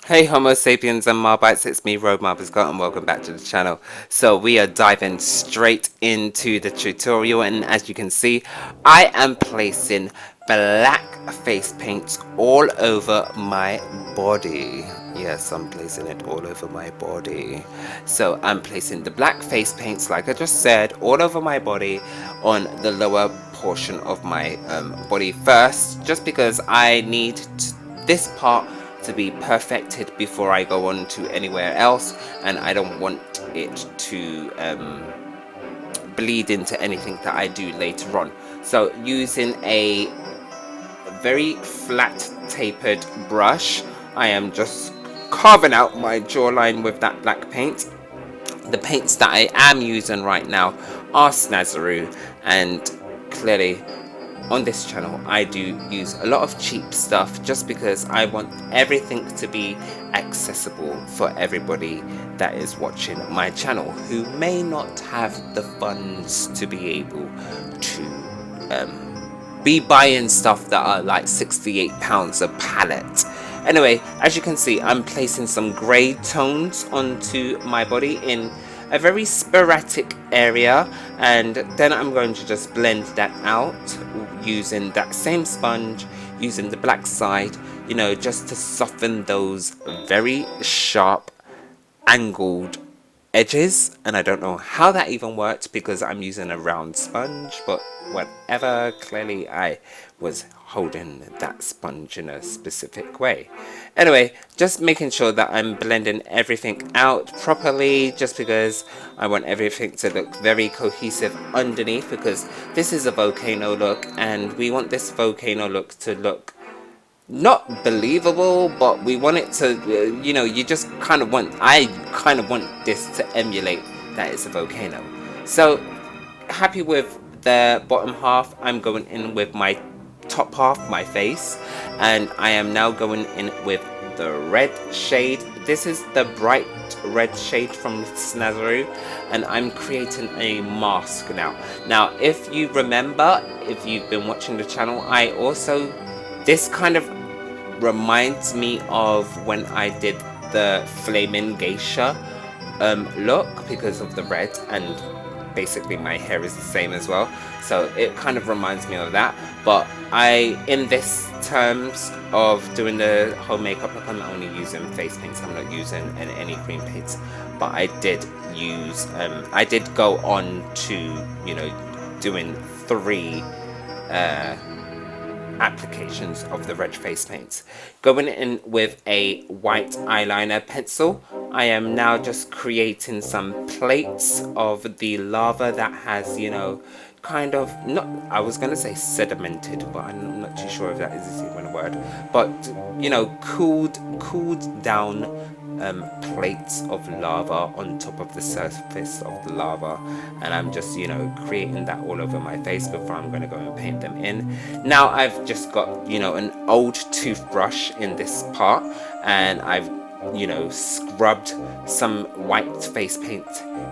Hey Homo sapiens and Marbites, it's me Road Marbiscott and welcome back to the channel. So we are diving straight into the tutorial, and as you can see I am placing black face paints all over my body. Yes, I'm placing it all over my body. So I'm placing the black face paints, like I just said, all over my body on the lower portion of my body first, just because I need this part to be perfected before I go on to anywhere else, and I don't want it to bleed into anything that I do later on. So using a very flat tapered brush, I am just carving out my jawline with that black paint. The paints that I am using right now are Snazaroo, and clearly on this channel I do use a lot of cheap stuff just because I want everything to be accessible for everybody that is watching my channel who may not have the funds to be able to be buying stuff that are like £68 a palette. Anyway, as you can see, I'm placing some grey tones onto my body in a very sporadic area, and then I'm going to just blend that out using that same sponge, using the black side, you know, just to soften those very sharp angled edges. And I don't know how that even worked because I'm using a round sponge, but whatever. Clearly I was holding that sponge in a specific way. Anyway, just making sure that I'm blending everything out properly, just because I want everything to look very cohesive underneath, because this is a volcano look and we want this volcano look to look not believable, but we want it to, you know, you just kind of want, I kind of want this to emulate that it's a volcano. So happy with the bottom half. I'm going in with my top half, my face, and I am now going in with the red shade. This is the bright red shade from Snazaroo, and I'm creating a mask now. Now if you remember, if you've been watching the channel, I also, this kind of reminds me of when I did the Flaming Geisha look because of the red, and basically my hair is the same as well, so it kind of reminds me of that. But in this terms of doing the whole makeup look, I'm only using face paints. I'm not using any cream paints, but I did use I did go on to, you know, doing 3 applications of the red face paints. Going in with a white eyeliner pencil, I am now just creating some plates of the lava that has, you know, kind of, not, I was gonna say sedimented, but I'm not too sure if that is even a word, but you know, cooled down plates of lava on top of the surface of the lava, and I'm just, you know, creating that all over my face before I'm going to go and paint them in. Now I've just got, you know, an old toothbrush in this part, and I've, you know, scrubbed some white face paint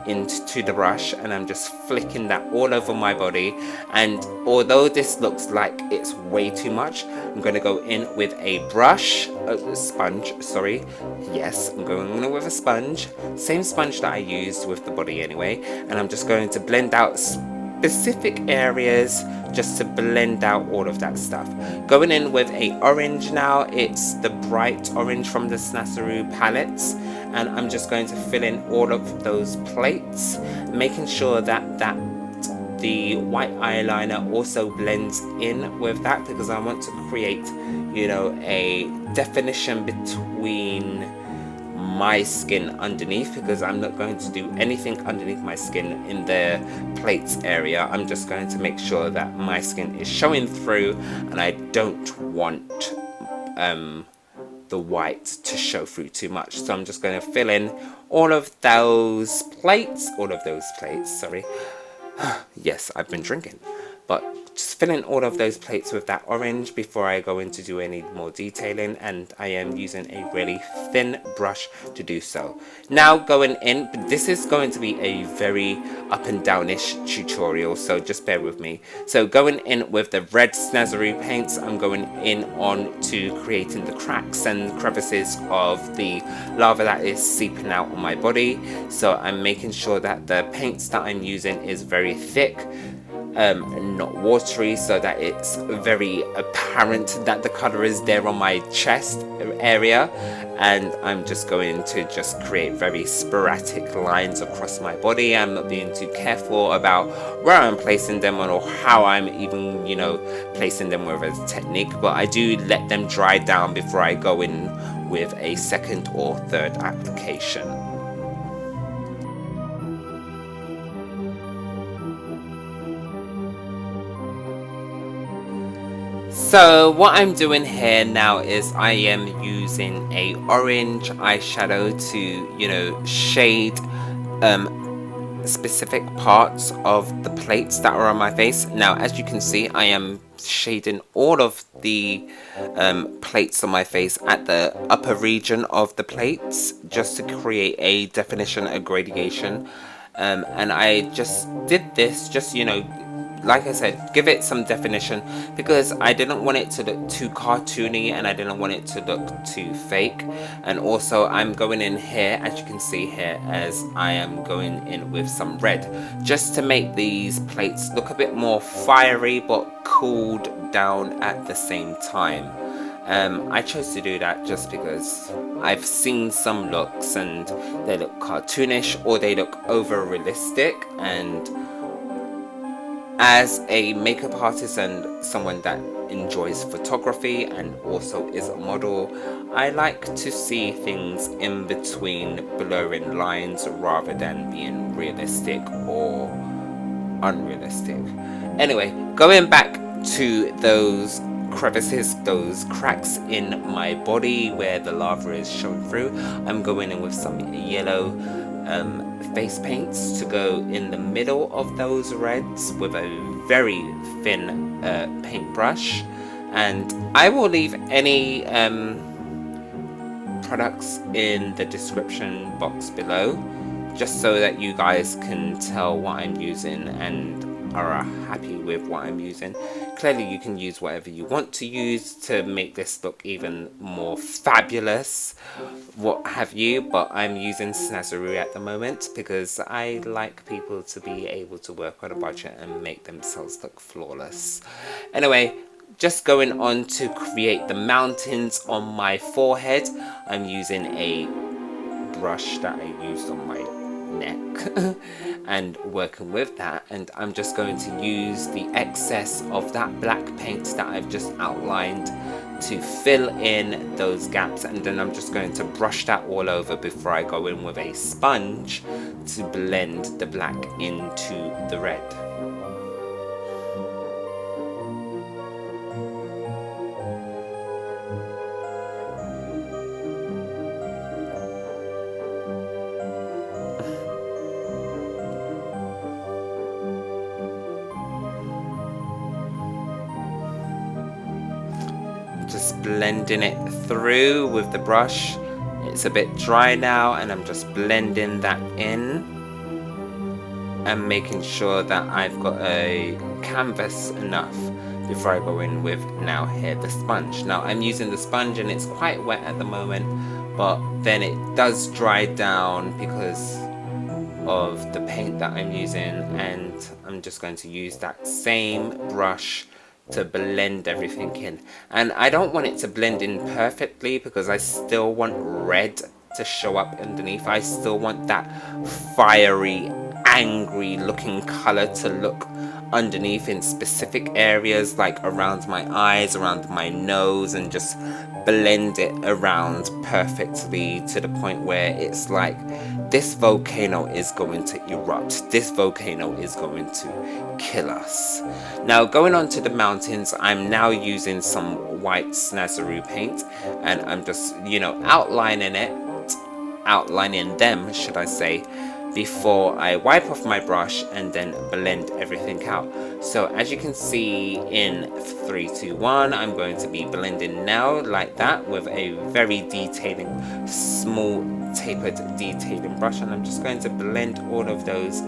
into the brush, and I'm just flicking that all over my body. And although this looks like it's way too much, I'm going to go in with a brush, sponge, sorry. Yes, I'm going in with a sponge, same sponge that I used with the body anyway, and I'm just going to blend out specific areas just to blend out all of that stuff. Going in with a orange now, it's the bright orange from the Snazaroo palettes, and I'm just going to fill in all of those plates, making sure that the white eyeliner also blends in with that, because I want to create, you know, a definition between my skin underneath, because I'm not going to do anything underneath my skin in the plates area. I'm just going to make sure that my skin is showing through, and I don't want the white to show through too much. So I'm just going to fill in all of those plates, sorry. Yes, I've been drinking, but just fill in all of those plates with that orange before I go in to do any more detailing, and I am using a really thin brush to do so. Now going in, this is going to be a very up and downish tutorial, so just bear with me. So going in with the red snazzy paints, I'm going in on to creating the cracks and crevices of the lava that is seeping out on my body. So I'm making sure that the paints that I'm using is very thick, not watery, so that it's very apparent that the color is there on my chest area. And I'm just going to just create very sporadic lines across my body. I'm not being too careful about where I'm placing them or how I'm even, you know, placing them with a technique, but I do let them dry down before I go in with a second or third application. So what I'm doing here now is I am using a orange eyeshadow to, you know, shade specific parts of the plates that are on my face. Now, as you can see, I am shading all of the plates on my face at the upper region of the plates, just to create a definition, a gradation. And I just did this, just, you know, like I said, give it some definition, because I didn't want it to look too cartoony and I didn't want it to look too fake. And also I'm going in here, as you can see here, as I am going in with some red, just to make these plates look a bit more fiery but cooled down at the same time. I chose to do that just because I've seen some looks and they look cartoonish or they look over realistic, and as a makeup artist and someone that enjoys photography and also is a model, I like to see things in between blurring lines rather than being realistic or unrealistic. Anyway, going back to those crevices, those cracks in my body where the lava is showing through, I'm going in with some yellow face paints to go in the middle of those reds with a very thin paintbrush. And I will leave any products in the description box below, just so that you guys can tell what I'm using and are happy with what I'm using. Clearly you can use whatever you want to use to make this look even more fabulous, what have you, but I'm using Snazaroo at the moment because I like people to be able to work on a budget and make themselves look flawless. Anyway, just going on to create the mountains on my forehead, I'm using a brush that I used on my neck and working with that, and I'm just going to use the excess of that black paint that I've just outlined to fill in those gaps, and then I'm just going to brush that all over before I go in with a sponge to blend the black into the red. Just blending it through with the brush. It's a bit dry now and I'm just blending that in and making sure that I've got a canvas enough before I go in with now here the sponge. Now I'm using the sponge and it's quite wet at the moment, but then it does dry down because of the paint that I'm using, and I'm just going to use that same brush to blend everything in. And I don't want it to blend in perfectly because I still want red to show up underneath. I still want that fiery, angry looking color to look underneath in specific areas, like around my eyes, around my nose, and just blend it around perfectly to the point where it's like this volcano is going to erupt. This volcano is going to kill us. Now going on to the mountains, I'm now using some white Snazaroo paint and I'm just, you know, outlining them, should I say, before I wipe off my brush and then blend everything out. So as you can see in 3, 2, 1, I'm going to be blending now like that with a very detailing, small tapered detailing brush, and I'm just going to blend all of those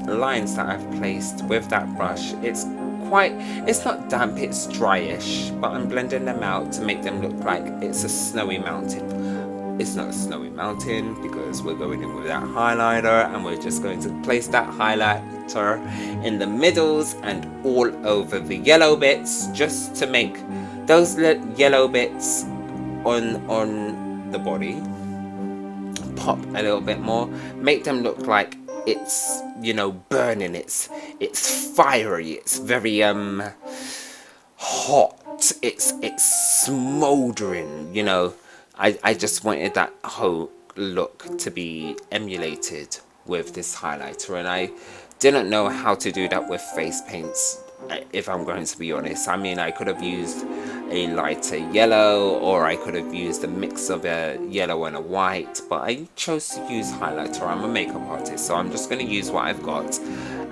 lines that I've placed with that brush. It's not damp, it's dryish, but I'm blending them out to make them look like it's a snowy mountain. It's not a snowy mountain because we're going in with that highlighter, and we're just going to place that highlighter in the middles and all over the yellow bits, just to make those yellow bits on the body pop a little bit more, make them look like it's, you know, burning, it's fiery, it's very hot, it's smoldering, you know. I just wanted that whole look to be emulated with this highlighter, and I didn't know how to do that with face paints, if I'm going to be honest. I mean, I could have used a lighter yellow, or I could have used a mix of a yellow and a white, but I chose to use highlighter. I'm a makeup artist, so I'm just going to use what I've got,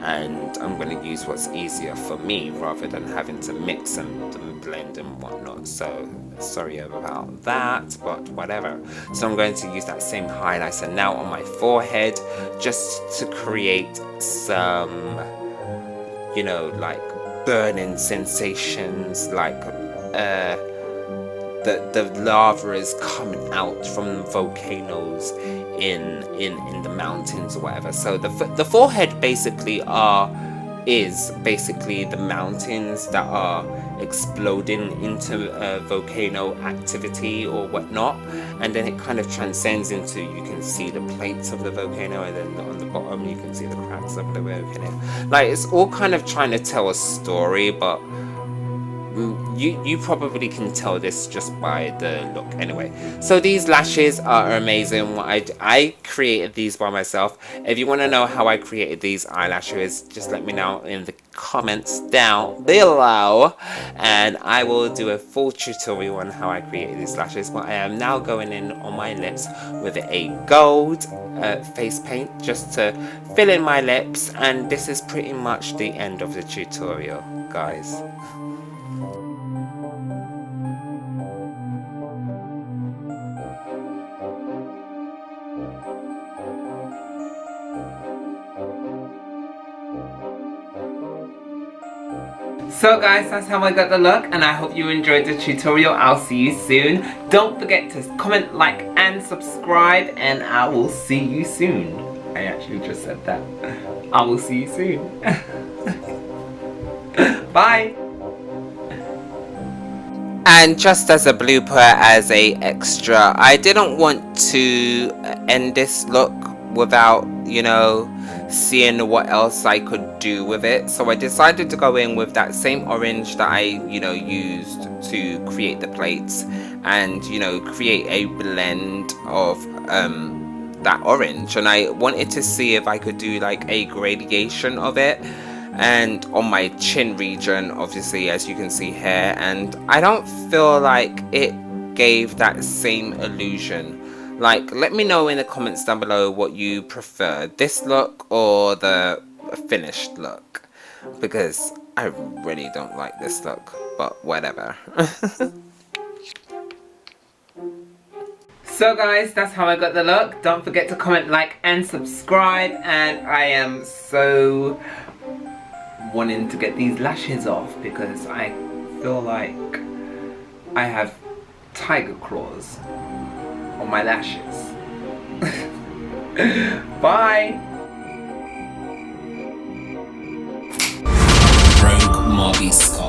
and I'm going to use what's easier for me rather than having to mix and blend and whatnot. So sorry about that, but whatever. So I'm going to use that same highlighter now on my forehead, just to create some, you know, like burning sensations, like the lava is coming out from volcanoes in the mountains or whatever. So the forehead basically is basically the mountains that are exploding into volcano activity or whatnot, and then it kind of transcends into, you can see the plates of the volcano, and then on the bottom you can see the cracks of the volcano. Like, it's all kind of trying to tell a story, but you probably can tell this just by the look. Anyway, so these lashes are amazing. I created these by myself. If you want to know how I created these eyelashes, just let me know in the comments down below, and I will do a full tutorial on how I created these lashes. But I am now going in on my lips with a gold face paint, just to fill in my lips, and this is pretty much the end of the tutorial, guys. So guys, that's how I got the look, and I hope you enjoyed the tutorial. I'll see you soon. Don't forget to comment, like, and subscribe, and I will see you soon. I actually just said that. I will see you soon. Bye. And just as a blooper, as a extra, I didn't want to end this look without, you know, seeing what else I could do with it. So I decided to go in with that same orange that I, you know, used to create the plates, and, you know, create a blend of that orange. And I wanted to see if I could do like a gradation of it, and on my chin region, obviously, as you can see here, and I don't feel like it gave that same illusion. Like, let me know in the comments down below what you prefer, this look or the finished look, because I really don't like this look, but whatever. So guys, that's how I got the look. Don't forget to comment, like, and subscribe, and I am so wanting to get these lashes off because I feel like I have tiger claws on my lashes. Bye. Rogue Marby Scar.